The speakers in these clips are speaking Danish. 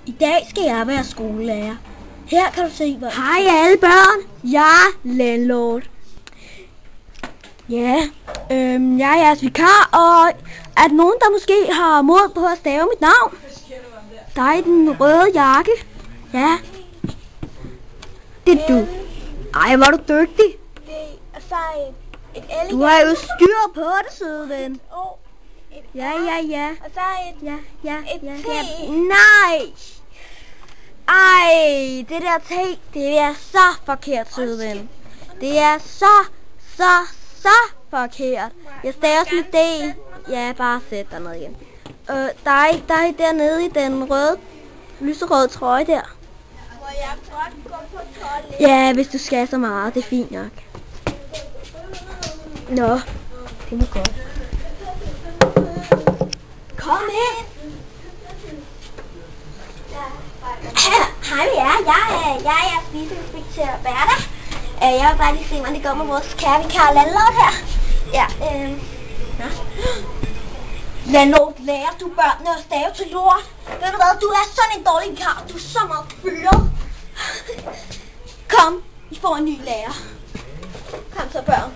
I dag skal jeg være skolelærer. Her kan du se, hvad... Hej alle børn, jeg er landlord. Ja, jeg er jeres vikar, og er der nogen, der måske har mod på at stave mit navn? Dig i den røde jakke. Ja. Det er du. Ej, hvor er du dygtig. Du har jo styr på det, søde ven. Ja. Og så et T. Nej. Ej, det der T, det er så forkert, søde ven. Det er så forkert. Jeg staver med D. Ja, bare sæt dig ned igen. Dig dernede i den røde, lyserøde trøje der. Må jeg godt gå på toilet? Ja, hvis du skal så meget, det er fint nok. Nå, det var godt. Kom ind! Hej med jer, jeg er jeres viceinspektør Bertha. Jeg vil bare lige se, hvordan det går med vores kære vikar landlord her. Ja, landlord, lærer du børnene at stave til lort? Ved du hvad, du er sådan en dårlig vikar, du er så meget flot. Kom, I får en ny lærer. Kom så børn.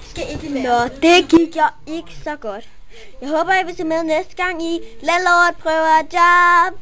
Skal ikke lære. Nå, det gik jeg ikke så godt. Jeg håber, I vil se med næste gang i Landlord prøver job.